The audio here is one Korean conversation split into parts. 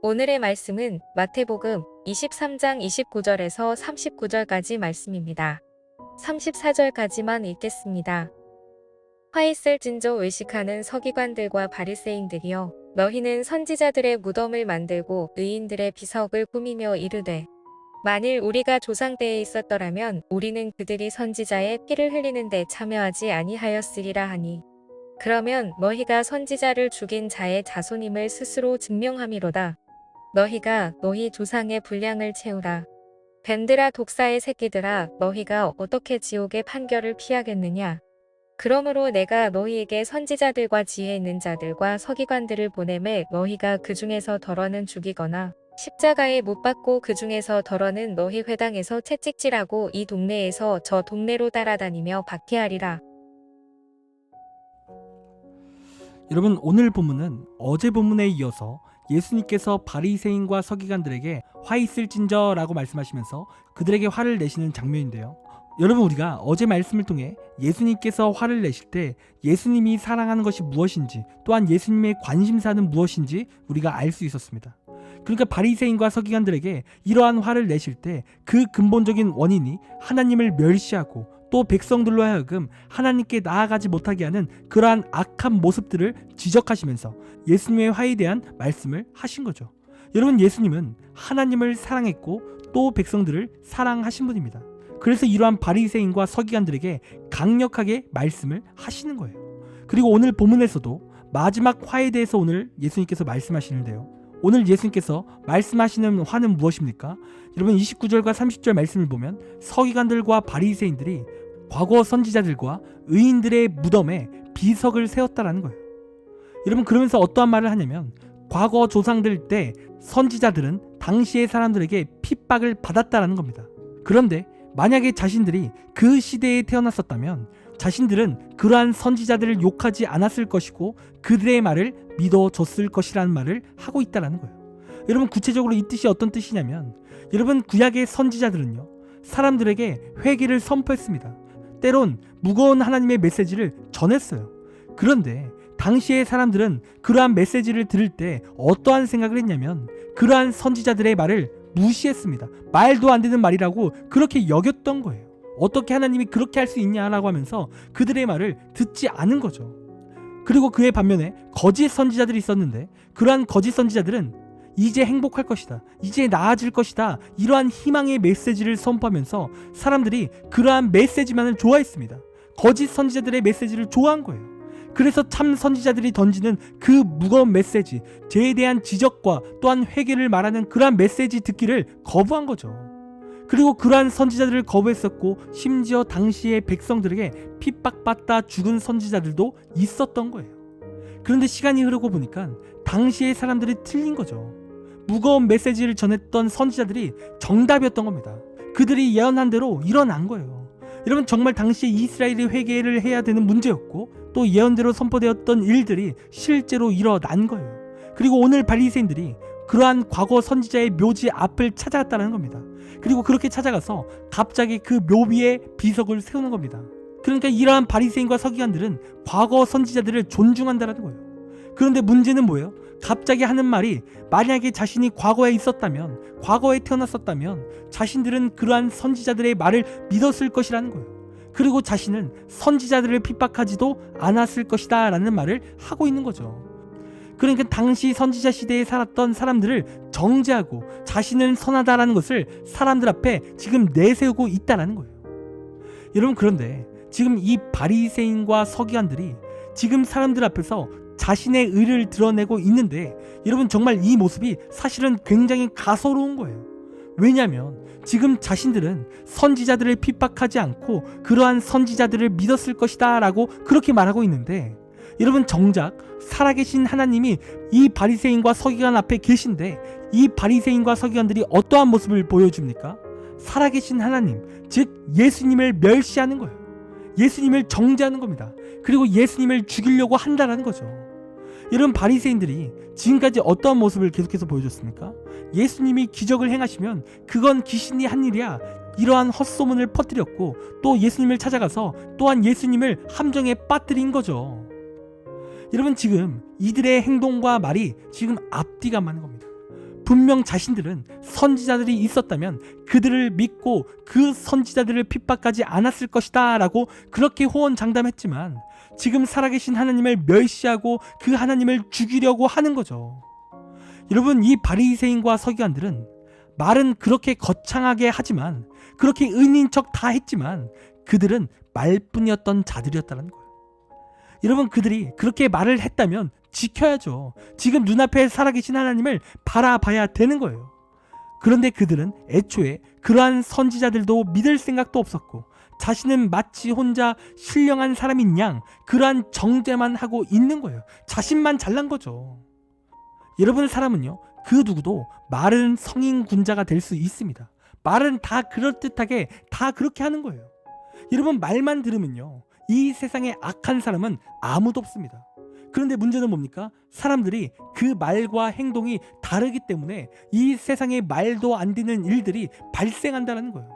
오늘의 말씀은 마태복음 23장 29절에서 39절까지 말씀입니다. 34절까지만 읽겠습니다. 화 있을진저 의식하는 서기관들과 바리새인들이여, 너희는 선지자들의 무덤을 만들고 의인들의 비석을 꾸미며 이르되, 만일 우리가 조상 때에 있었더라면 우리는 그들이 선지자의 피를 흘리는 데 참여하지 아니하였으리라 하니, 그러면 너희가 선지자를 죽인 자의 자손임을 스스로 증명함이로다. 너희가 너희 조상의 분량을 채우라. 뱀들아 독사의 새끼들아, 너희가 어떻게 지옥의 판결을 피하겠느냐. 그러므로 내가 너희에게 선지자들과 지혜 있는 자들과 서기관들을 보내매 너희가 그 중에서 덜어는 죽이거나 십자가에 못 박고 그 중에서 덜어는 너희 회당에서 채찍질하고 이 동네에서 저 동네로 따라다니며 박해하리라. 여러분, 오늘 본문은 어제 본문에 이어서 예수님께서 바리새인과 서기관들에게 화 있을진저라고 말씀하시면서 그들에게 화를 내시는 장면인데요. 여러분, 우리가 어제 말씀을 통해 예수님께서 화를 내실 때 예수님이 사랑하는 것이 무엇인지, 또한 예수님의 관심사는 무엇인지 우리가 알 수 있었습니다. 그러니까 바리새인과 서기관들에게 이러한 화를 내실 때 그 근본적인 원인이 하나님을 멸시하고 또 백성들로 하여금 하나님께 나아가지 못하게 하는 그러한 악한 모습들을 지적하시면서 예수님의 화에 대한 말씀을 하신 거죠. 여러분, 예수님은 하나님을 사랑했고 또 백성들을 사랑하신 분입니다. 그래서 이러한 바리새인과 서기관들에게 강력하게 말씀을 하시는 거예요. 그리고 오늘 본문에서도 마지막 화에 대해서 오늘 예수님께서 말씀하시는데요. 오늘 예수님께서 말씀하시는 화는 무엇입니까? 여러분, 29절과 30절 말씀을 보면 서기관들과 바리새인들이 과거 선지자들과 의인들의 무덤에 비석을 세웠다라는 거예요. 여러분, 그러면서 어떠한 말을 하냐면 과거 조상들 때 선지자들은 당시의 사람들에게 핍박을 받았다라는 겁니다. 그런데 만약에 자신들이 그 시대에 태어났었다면 자신들은 그러한 선지자들을 욕하지 않았을 것이고 그들의 말을 믿어줬을 것이라는 말을 하고 있다는 거예요. 여러분, 구체적으로 이 뜻이 어떤 뜻이냐면, 여러분, 구약의 선지자들은요, 사람들에게 회개를 선포했습니다. 때론 무거운 하나님의 메시지를 전했어요. 그런데 당시의 사람들은 그러한 메시지를 들을 때 어떠한 생각을 했냐면 그러한 선지자들의 말을 무시했습니다. 말도 안 되는 말이라고 그렇게 여겼던 거예요. 어떻게 하나님이 그렇게 할 수 있냐라고 하면서 그들의 말을 듣지 않은 거죠. 그리고 그의 반면에 거짓 선지자들이 있었는데 그러한 거짓 선지자들은 이제 행복할 것이다, 이제 나아질 것이다, 이러한 희망의 메시지를 선포하면서 사람들이 그러한 메시지만을 좋아했습니다. 거짓 선지자들의 메시지를 좋아한 거예요. 그래서 참 선지자들이 던지는 그 무거운 메시지, 죄에 대한 지적과 또한 회개를 말하는 그러한 메시지 듣기를 거부한 거죠. 그리고 그러한 선지자들을 거부했었고 심지어 당시의 백성들에게 핍박받다 죽은 선지자들도 있었던 거예요. 그런데 시간이 흐르고 보니까 당시의 사람들이 틀린 거죠. 무거운 메시지를 전했던 선지자들이 정답이었던 겁니다. 그들이 예언한 대로 일어난 거예요. 여러분, 정말 당시에 이스라엘이 회개를 해야 되는 문제였고 또 예언대로 선포되었던 일들이 실제로 일어난 거예요. 그리고 오늘 바리새인들이 그러한 과거 선지자의 묘지 앞을 찾아갔다는 겁니다. 그리고 그렇게 찾아가서 갑자기 그 묘비에 비석을 세우는 겁니다. 그러니까 이러한 바리새인과 서기관들은 과거 선지자들을 존중한다는 거예요. 그런데 문제는 뭐예요? 갑자기 하는 말이 만약에 자신이 과거에 있었다면, 과거에 태어났었다면 자신들은 그러한 선지자들의 말을 믿었을 것이라는 거예요. 그리고 자신은 선지자들을 핍박하지도 않았을 것이다 라는 말을 하고 있는 거죠. 그러니까 당시 선지자 시대에 살았던 사람들을 정죄하고 자신은 선하다라는 것을 사람들 앞에 지금 내세우고 있다라는 거예요. 여러분, 그런데 지금 이 바리새인과 서기관들이 지금 사람들 앞에서 자신의 의를 드러내고 있는데, 여러분, 정말 이 모습이 사실은 굉장히 가소로운 거예요. 왜냐하면 지금 자신들은 선지자들을 핍박하지 않고 그러한 선지자들을 믿었을 것이다 라고 그렇게 말하고 있는데, 여러분, 정작 살아계신 하나님이 이 바리새인과 서기관 앞에 계신데 이 바리새인과 서기관들이 어떠한 모습을 보여줍니까? 살아계신 하나님, 즉 예수님을 멸시하는 거예요. 예수님을 정죄하는 겁니다. 그리고 예수님을 죽이려고 한다라는 거죠. 여러분, 바리새인들이 지금까지 어떠한 모습을 계속해서 보여줬습니까? 예수님이 기적을 행하시면 그건 귀신이 한 일이야, 이러한 헛소문을 퍼뜨렸고 또 예수님을 찾아가서 또한 예수님을 함정에 빠뜨린 거죠. 여러분, 지금 이들의 행동과 말이 지금 앞뒤가 맞는 겁니다. 분명 자신들은 선지자들이 있었다면 그들을 믿고 그 선지자들을 핍박하지 않았을 것이다 라고 그렇게 호언장담했지만 지금 살아계신 하나님을 멸시하고 그 하나님을 죽이려고 하는 거죠. 여러분, 이 바리새인과 서기관들은 말은 그렇게 거창하게 하지만, 그렇게 의인인 척 다 했지만 그들은 말뿐이었던 자들이었다는 거예요. 여러분, 그들이 그렇게 말을 했다면 지켜야죠. 지금 눈앞에 살아계신 하나님을 바라봐야 되는 거예요. 그런데 그들은 애초에 그러한 선지자들도 믿을 생각도 없었고 자신은 마치 혼자 신령한 사람인 양 그러한 정죄만 하고 있는 거예요. 자신만 잘난 거죠. 여러분, 사람은요, 그 누구도 말은 성인 군자가 될 수 있습니다. 말은 다 그럴듯하게 다 그렇게 하는 거예요. 여러분, 말만 들으면요, 이 세상에 악한 사람은 아무도 없습니다. 그런데 문제는 뭡니까? 사람들이 그 말과 행동이 다르기 때문에 이 세상에 말도 안 되는 일들이 발생한다는 거예요.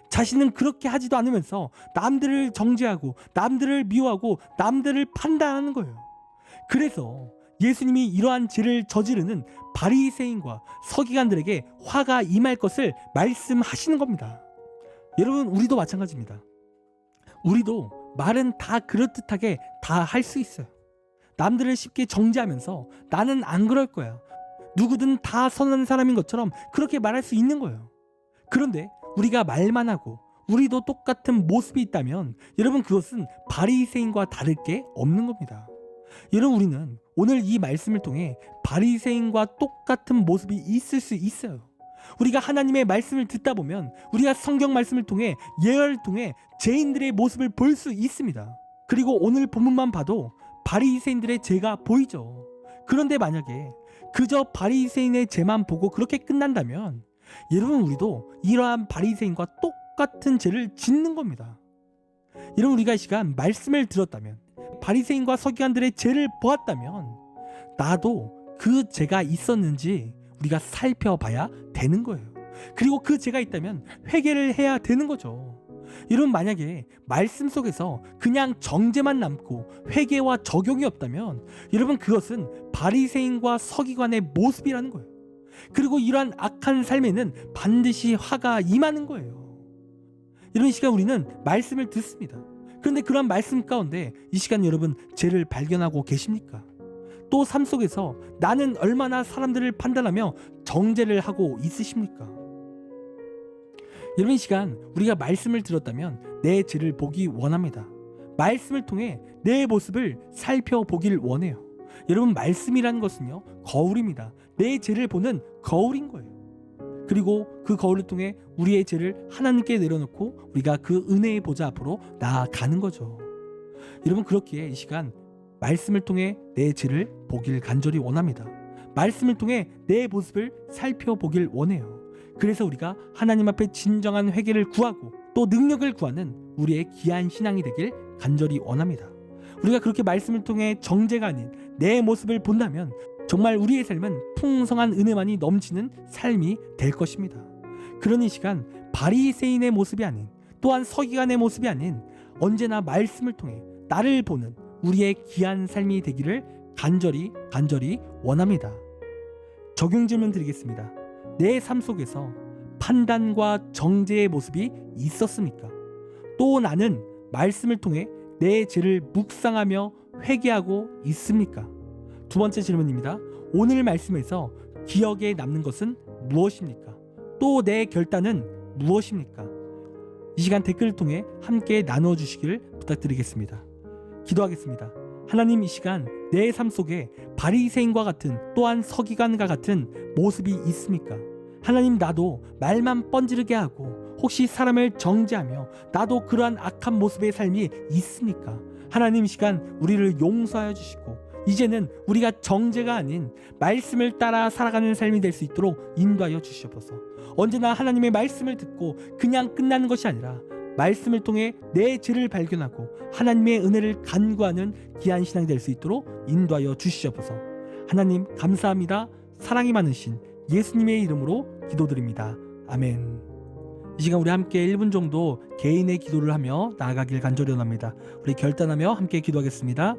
자신은 그렇게 하지도 않으면서 남들을 정죄하고 남들을 미워하고 남들을 판단하는 거예요. 그래서 예수님이 이러한 죄를 저지르는 바리새인과 서기관들에게 화가 임할 것을 말씀하시는 겁니다. 여러분, 우리도 마찬가지입니다. 우리도 말은 다 그럴듯하게 다 할 수 있어요. 남들을 쉽게 정죄하면서 나는 안 그럴 거야, 누구든 다 선한 사람인 것처럼 그렇게 말할 수 있는 거예요. 그런데 우리가 말만 하고 우리도 똑같은 모습이 있다면 여러분, 그것은 바리새인과 다를 게 없는 겁니다. 여러분, 우리는 오늘 이 말씀을 통해 바리새인과 똑같은 모습이 있을 수 있어요. 우리가 하나님의 말씀을 듣다 보면 우리가 성경 말씀을 통해 예언을 통해 죄인들의 모습을 볼 수 있습니다. 그리고 오늘 본문만 봐도 바리새인들의 죄가 보이죠. 그런데 만약에 그저 바리새인의 죄만 보고 그렇게 끝난다면 여러분, 우리도 이러한 바리새인과 똑같은 죄를 짓는 겁니다. 여러분, 우리가 이 시간 말씀을 들었다면, 바리새인과 서기관들의 죄를 보았다면 나도 그 죄가 있었는지 우리가 살펴봐야 되는 거예요. 그리고 그 죄가 있다면 회개를 해야 되는 거죠. 여러분, 만약에 말씀 속에서 그냥 정죄만 남고 회개와 적용이 없다면 여러분, 그것은 바리새인과 서기관의 모습이라는 거예요. 그리고 이러한 악한 삶에는 반드시 화가 임하는 거예요. 이런 시간 우리는 말씀을 듣습니다. 그런데 그런 말씀 가운데 이 시간 여러분, 죄를 발견하고 계십니까? 또 삶 속에서 나는 얼마나 사람들을 판단하며 정죄를 하고 있으십니까? 여러분, 이 시간 우리가 말씀을 들었다면 내 죄를 보기 원합니다. 말씀을 통해 내 모습을 살펴보길 원해요. 여러분, 말씀이라는 것은요, 거울입니다. 내 죄를 보는 거울인 거예요. 그리고 그 거울을 통해 우리의 죄를 하나님께 내려놓고 우리가 그 은혜의 보좌 앞으로 나아가는 거죠. 여러분, 그렇기에 이 시간 말씀을 통해 내 죄를 보길 간절히 원합니다. 말씀을 통해 내 모습을 살펴보길 원해요. 그래서 우리가 하나님 앞에 진정한 회개를 구하고 또 능력을 구하는 우리의 귀한 신앙이 되길 간절히 원합니다. 우리가 그렇게 말씀을 통해 정죄가 아닌 내 모습을 본다면 정말 우리의 삶은 풍성한 은혜만이 넘치는 삶이 될 것입니다. 그러니 이 시간 바리새인의 모습이 아닌, 또한 서기관의 모습이 아닌 언제나 말씀을 통해 나를 보는 우리의 귀한 삶이 되기를 간절히 원합니다. 적용 질문 드리겠습니다. 내 삶 속에서 판단과 정죄의 모습이 있었습니까? 또 나는 말씀을 통해 내 죄를 묵상하며 회개하고 있습니까? 두 번째 질문입니다. 오늘 말씀에서 기억에 남는 것은 무엇입니까? 또 내 결단은 무엇입니까? 이 시간 댓글을 통해 함께 나눠주시길 부탁드리겠습니다. 기도하겠습니다. 하나님, 이 시간 내 삶 속에 바리새인과 같은, 또한 서기관과 같은 모습이 있습니까? 하나님, 나도 말만 뻔지르게 하고 혹시 사람을 정죄하며 나도 그러한 악한 모습의 삶이 있습니까? 하나님, 이 시간 우리를 용서하여 주시고 이제는 우리가 정죄가 아닌 말씀을 따라 살아가는 삶이 될 수 있도록 인도하여 주시옵소서. 언제나 하나님의 말씀을 듣고 그냥 끝나는 것이 아니라 말씀을 통해 내 죄를 발견하고 하나님의 은혜를 간구하는 귀한 신앙이 될 수 있도록 인도하여 주시옵소서. 하나님, 감사합니다. 사랑이 많으신 예수님의 이름으로 기도드립니다. 아멘. 이 시간 우리 함께 1분 정도 개인의 기도를 하며 나아가길 간절히 원합니다. 우리 결단하며 함께 기도하겠습니다.